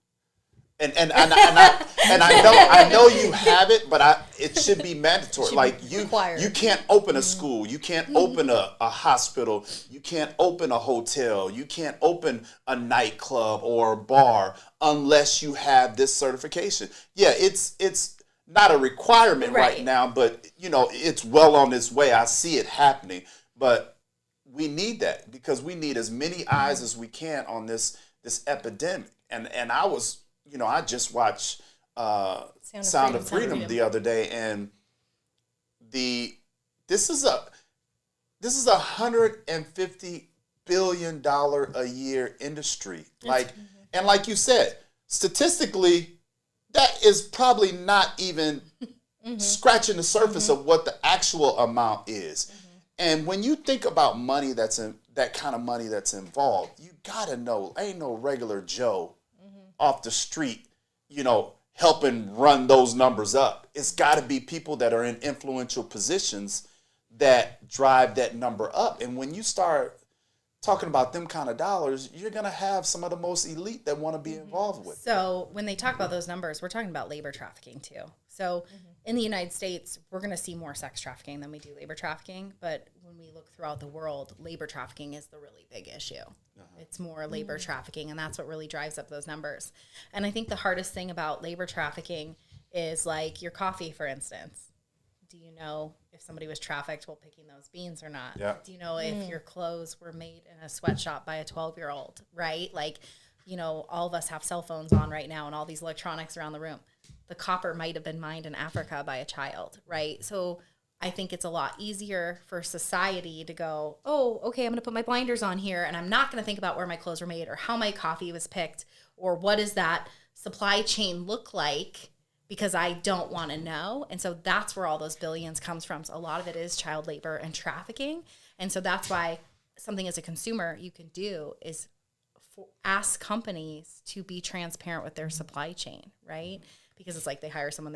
and I know you have it, but it should be mandatory. Should Like be required. you can't open a school, you can't open a hospital, you can't open a hotel, you can't open a nightclub or a bar unless you have this certification. Yeah, it's not a requirement right now, but it's well on its way. I see it happening, but we need that because we need as many eyes as we can on this epidemic. And I was, I just watched Sound of Freedom the other day, and this is a $150 billion a year industry. And like you said, statistically, that is probably not even scratching the surface of what the actual amount is. And when you think about money that kind of money that's involved, you gotta know ain't no regular Joe off the street, helping run those numbers up. It's gotta be people that are in influential positions that drive that number up. And when you start talking about them kind of dollars, you're going to have some of the most elite that want to be involved with. So when they talk about those numbers, we're talking about labor trafficking too. So in the United States, we're going to see more sex trafficking than we do labor trafficking. But when we look throughout the world, labor trafficking is the really big issue. It's more labor trafficking, and that's what really drives up those numbers. And I think the hardest thing about labor trafficking is like your coffee, for instance. Do you know if somebody was trafficked while picking those beans or not? Yeah. Do you know if your clothes were made in a sweatshop by a 12-year-old, right? Like, all of us have cell phones on right now and all these electronics around the room. The copper might have been mined in Africa by a child, right? So I think it's a lot easier for society to go, oh, okay, I'm going to put my blinders on here and I'm not going to think about where my clothes were made or how my coffee was picked or what does that supply chain look like, because I don't want to know. And so that's where all those billions comes from. So a lot of it is child labor and trafficking. And so that's why something as a consumer you can do is ask companies to be transparent with their supply chain, right? Because it's like they hire someone,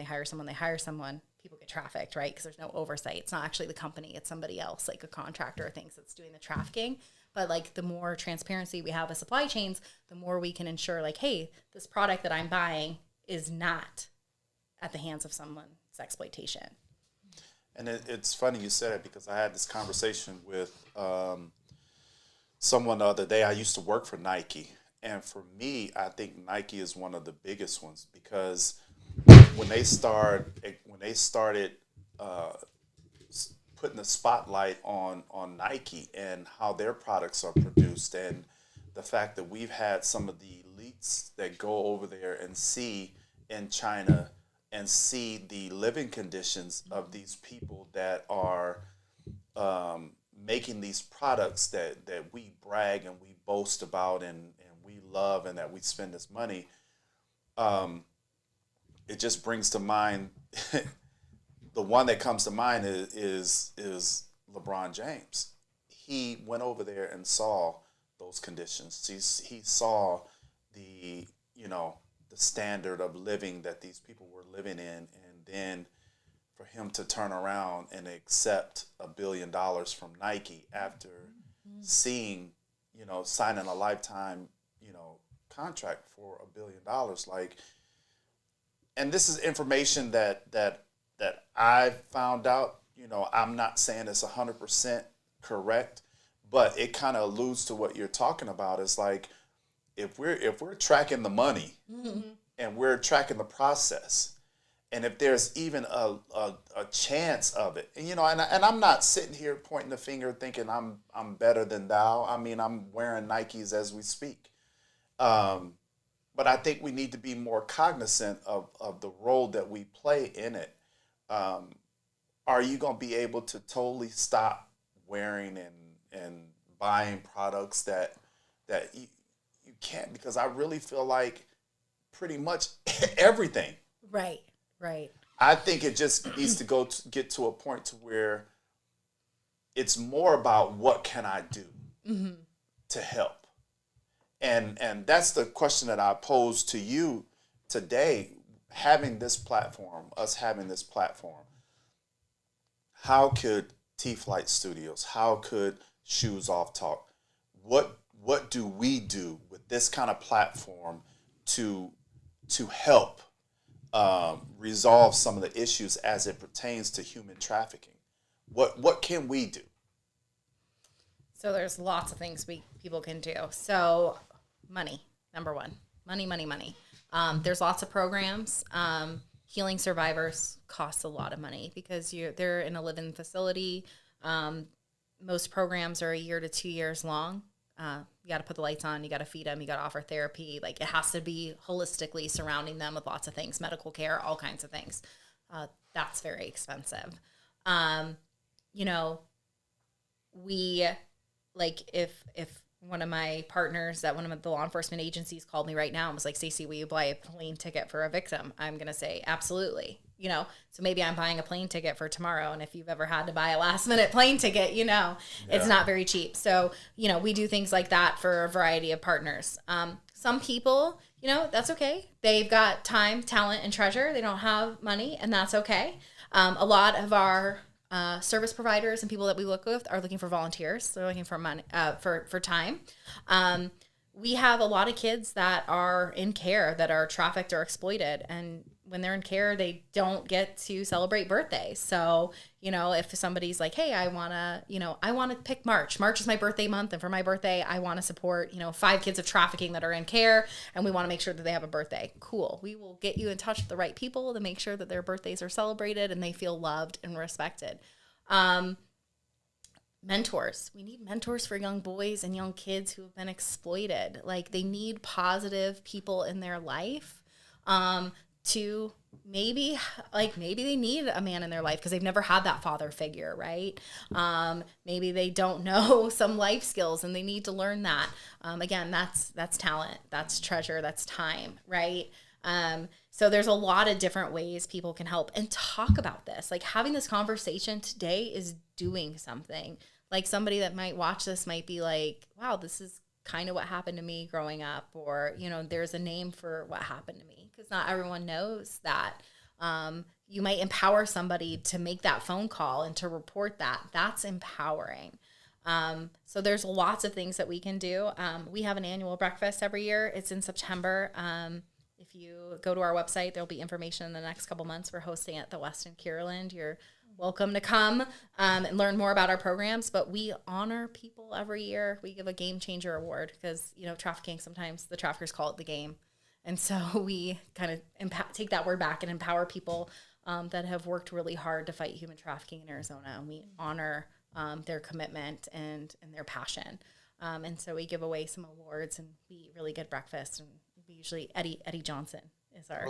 people get trafficked, right? Because there's no oversight. It's not actually the company, it's somebody else, like a contractor or things that's doing the trafficking. But like the more transparency we have with supply chains, the more we can ensure like, hey, this product that I'm buying is not at the hands of someone's exploitation. And it's funny you said it because I had this conversation with someone the other day. I used to work for Nike. And for me, I think Nike is one of the biggest ones because when they started putting the spotlight on Nike and how their products are produced and the fact that we've had some of the elites that go over there and see in China and see the living conditions of these people that are making these products that we brag and we boast about and we love and that we spend this money, it just brings to mind, the one that comes to mind is LeBron James. He went over there and saw those conditions. He saw the standard of living that these people were living in, and then for him to turn around and accept $1 billion from Nike after seeing, signing a lifetime, contract for $1 billion, like, and this is information that I found out. I'm not saying it's 100% correct, But it kind of alludes to what you're talking about. It's like if we're tracking the money and we're tracking the process, and if there's even a chance of it, and and I'm not sitting here pointing the finger thinking I'm better than thou. I mean, I'm wearing Nikes as we speak. But I think we need to be more cognizant of the role that we play in it. Are you going to be able to totally stop wearing and buying products that you can't? Because I really feel like pretty much everything. Right. I think it just needs to get to a point to where it's more about what can I do to help. And that's the question that I pose to you today, us having this platform. How could T-Flight Studios, how could Shoes Off Talk, what do we do with this kind of platform to help resolve some of the issues as it pertains to human trafficking? What can we do? So there's lots of things people can do. So money, number one. Money. There's lots of programs. Healing survivors costs a lot of money because they're in a live-in facility. Most programs are 1 to 2 years long. You got to put the lights on. You got to feed them. You got to offer therapy. Like, it has to be holistically surrounding them with lots of things, medical care, all kinds of things. That's very expensive. We, like, if one of my partners at one of the law enforcement agencies called me right now and was like, Stacey, will you buy a plane ticket for a victim? I'm going to say, absolutely. So maybe I'm buying a plane ticket for tomorrow. And if you've ever had to buy a last minute plane ticket, it's not very cheap. So, we do things like that for a variety of partners. Some people, that's okay. They've got time, talent, and treasure. They don't have money, and that's okay. A lot of our service providers and people that we work with are looking for volunteers. They're looking for money, for time. We have a lot of kids that are in care that are trafficked or exploited, and when they're in care, they don't get to celebrate birthdays. So, if somebody's like, hey, I want to pick March. March is my birthday month, and for my birthday, I want to support, 5 kids of trafficking that are in care, and we want to make sure that they have a birthday. Cool. We will get you in touch with the right people to make sure that their birthdays are celebrated and they feel loved and respected. Mentors. We need mentors for young boys and young kids who have been exploited. Like, they need positive people in their life, to maybe they need a man in their life because they've never had that father figure, right? Maybe they don't know some life skills and they need to learn that. Again, that's talent, that's treasure, that's time, right? So there's a lot of different ways people can help and talk about this. Like, having this conversation today is doing something. Like, somebody that might watch this might be like, wow, this is kind of what happened to me growing up, or, there's a name for what happened to me, because not everyone knows that. You might empower somebody to make that phone call and to report that. That's empowering. So there's lots of things that we can do. We have an annual breakfast every year. It's in September. If you go to our website, there'll be information in the next couple months. We're hosting at the Westin Kierland. You're welcome to come and learn more about our programs. But we honor people every year. We give a game changer award because, trafficking, sometimes the traffickers call it the game. And so we kind of take that word back and empower people that have worked really hard to fight human trafficking in Arizona. And we honor their commitment and their passion. And so we give away some awards and we eat really good breakfast. And we usually Eddie Johnson is our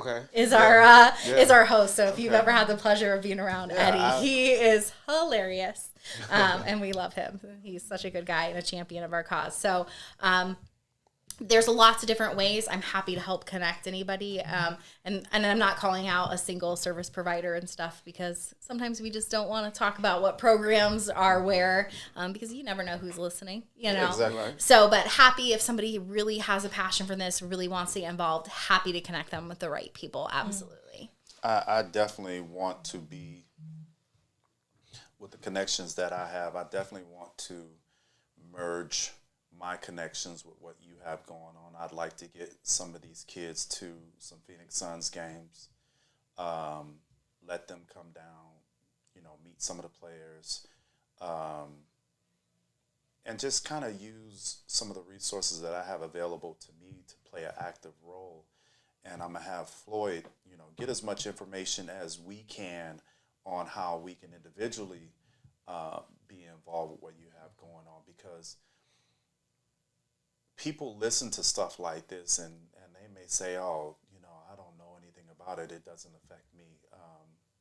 host. So if you've ever had the pleasure of being around Eddie, he is hilarious, and we love him. He's such a good guy and a champion of our cause. So there's lots of different ways. I'm happy to help connect anybody. And I'm not calling out a single service provider and stuff, because sometimes we just don't want to talk about what programs are where, because you never know who's listening, Exactly. So, but happy if somebody really has a passion for this, really wants to get involved, happy to connect them with the right people. Absolutely. I definitely want to be, with the connections that I have, I definitely want to merge my connections with what you have going on. I'd like to get some of these kids to some Phoenix Suns games, let them come down, meet some of the players, and just kind of use some of the resources that I have available to me to play an active role. And I'm gonna have Floyd, get as much information as we can on how we can individually be involved with what you have going on, because people listen to stuff like this and they may say, oh, I don't know anything about it. It doesn't affect me.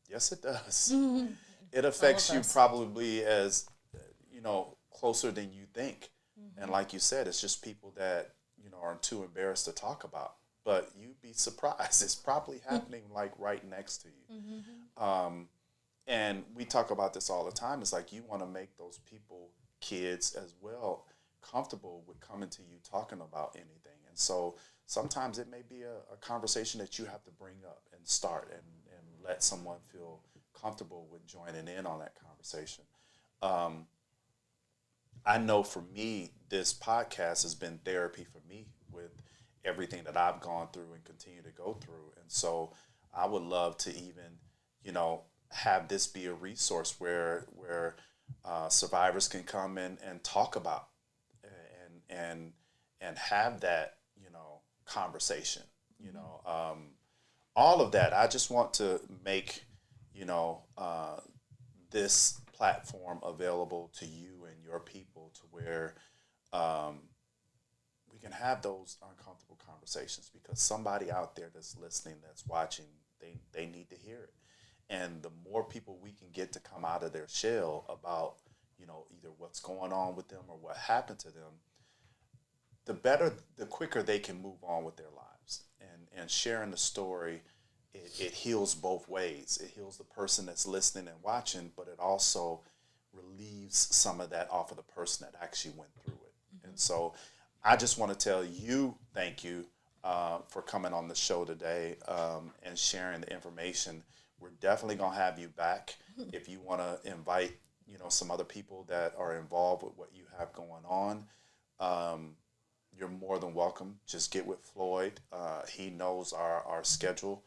Yes, it does. It affects you probably as, closer than you think. And like you said, it's just people that, are too embarrassed to talk about. But you'd be surprised. It's probably happening like right next to you. And we talk about this all the time. It's like you want to make those people, kids as well, comfortable with coming to you talking about anything. And so sometimes it may be a conversation that you have to bring up and start and let someone feel comfortable with joining in on that conversation. I know for me, this podcast has been therapy for me with everything that I've gone through and continue to go through. And so I would love to even, have this be a resource where survivors can come in and talk about and have that, conversation, all of that. I just want to make, this platform available to you and your people to where we can have those uncomfortable conversations, because somebody out there that's listening, that's watching, they need to hear it. And the more people we can get to come out of their shell about, either what's going on with them or what happened to them, the quicker they can move on with their lives. And sharing the story, it heals both ways. It heals the person that's listening and watching, but it also relieves some of that off of the person that actually went through it. And so I just want to tell you, thank you for coming on the show today and sharing the information. We're definitely going to have you back if you want to invite, some other people that are involved with what you have going on. You're more than welcome. Just get with Floyd. He knows our schedule,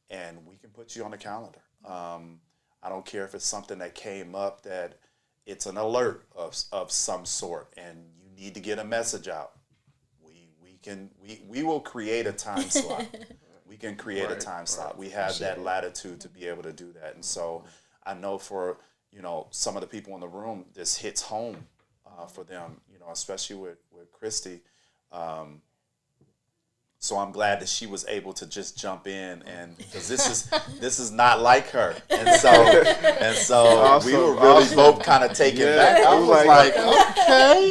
and we can put you on the calendar. I don't care if it's something that came up that it's an alert of some sort, and you need to get a message out. We will create a time slot. We can create a time slot. We have that latitude to be able to do that. And so I know for, some of the people in the room, this hits home for them, especially with Christy. So I'm glad that she was able to just jump in, and because this is not like her, and so awesome, we were really both kind of taken back. I was like,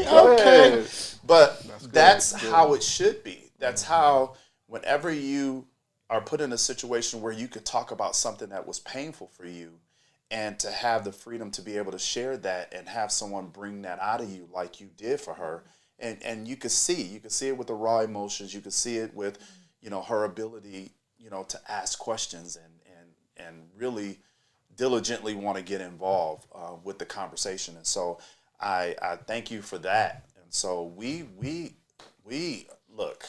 okay, but that's how it should be. That's how, whenever you are put in a situation where you could talk about something that was painful for you, and to have the freedom to be able to share that and have someone bring that out of you like you did for her. And you could see it with the raw emotions. You could see it with, her ability, to ask questions and really diligently want to get involved with the conversation. And so I thank you for that. And so we look,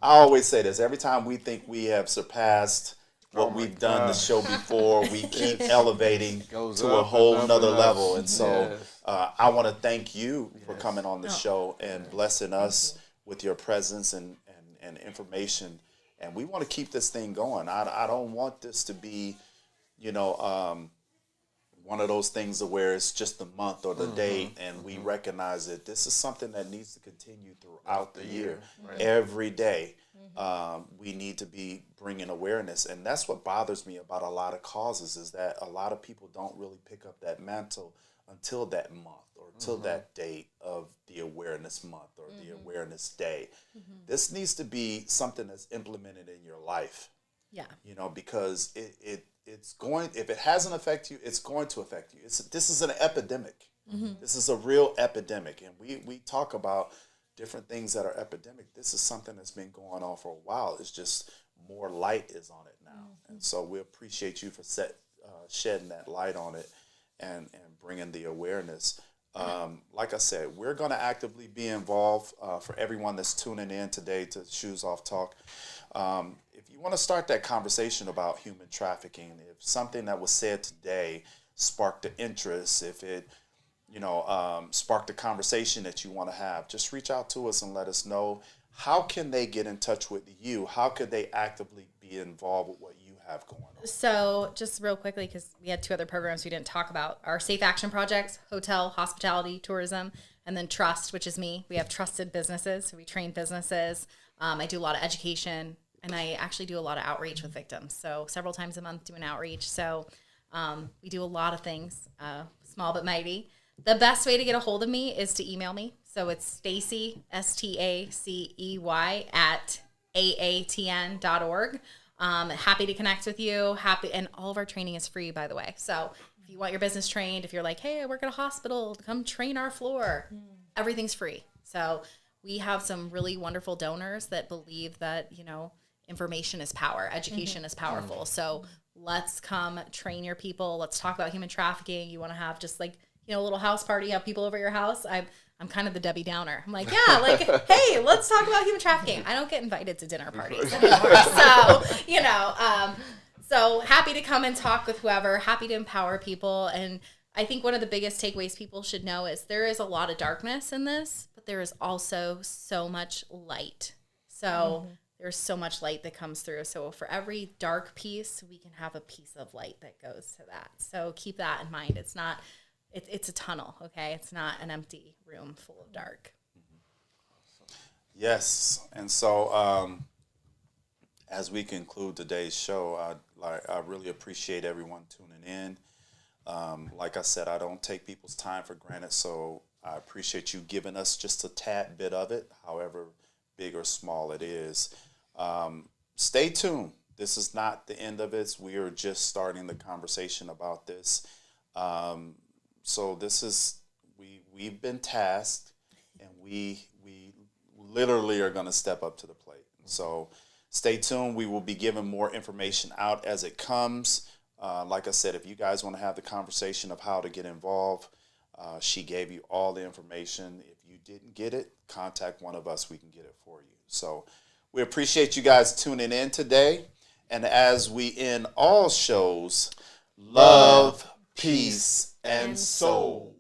I always say this, every time we think we have surpassed what we've done the show before, we keep elevating to a whole nother level. And so I want to thank you for coming on the show and blessing us with your presence and information. And we want to keep this thing going. I don't want this to be, one of those things where it's just the month or the date and we recognize it. This is something that needs to continue throughout the year. Right. Every day. We need to be bringing awareness. And that's what bothers me about a lot of causes, is that a lot of people don't really pick up that mantle until that month or until that date of the awareness month or the awareness day. This needs to be something that's implemented in your life. Yeah. Because it's going, if it hasn't affected you, it's going to affect you. This is an epidemic. This is a real epidemic. And we talk about different things that are epidemic. This is something that's been going on for a while. It's just more light is on it now. And so we appreciate you for shedding that light on it and bringing the awareness. Like I said, we're going to actively be involved for everyone that's tuning in today to Shoes Off Talk. If you want to start that conversation about human trafficking, if something that was said today sparked the interest, if it spark the conversation that you want to have, just reach out to us and let us know. How can they get in touch with you? How could they actively be involved with what you have going on? So just real quickly, because we had 2 other programs we didn't talk about, our safe action projects: hotel, hospitality, tourism, and then trust, which is me. We have trusted businesses, so we train businesses. I do a lot of education, and I actually do a lot of outreach with victims. So several times a month do an outreach. So we do a lot of things, small but mighty. The best way to get a hold of me is to email me. So it's Stacey, Stacey, at aatn.org. Happy to connect with you. And all of our training is free, by the way. So if you want your business trained, if you're like, hey, I work at a hospital, come train our floor, everything's free. So we have some really wonderful donors that believe that, information is power, education is powerful. So let's come train your people. Let's talk about human trafficking. You want to have just a little house party, have people over at your house. I'm kind of the Debbie Downer. I'm like, yeah, hey, let's talk about human trafficking. I don't get invited to dinner parties anymore. So happy to come and talk with whoever, happy to empower people. And I think one of the biggest takeaways people should know is there is a lot of darkness in this, but there is also so much light. So there's so much light that comes through. So for every dark piece, we can have a piece of light that goes to that. So keep that in mind. It's a tunnel, okay? It's not an empty room full of dark. Yes. And so as we conclude today's show, I really appreciate everyone tuning in. Like I said, I don't take people's time for granted, so I appreciate you giving us just a tad bit of it, however big or small it is. Stay tuned. This is not the end of it. We are just starting the conversation about this. So this is, we've been tasked, and we literally are going to step up to the plate. So stay tuned. We will be giving more information out as it comes. Like I said, if you guys want to have the conversation of how to get involved, she gave you all the information. If you didn't get it, contact one of us. We can get it for you. So we appreciate you guys tuning in today. And as we end all shows, love, peace, and soul.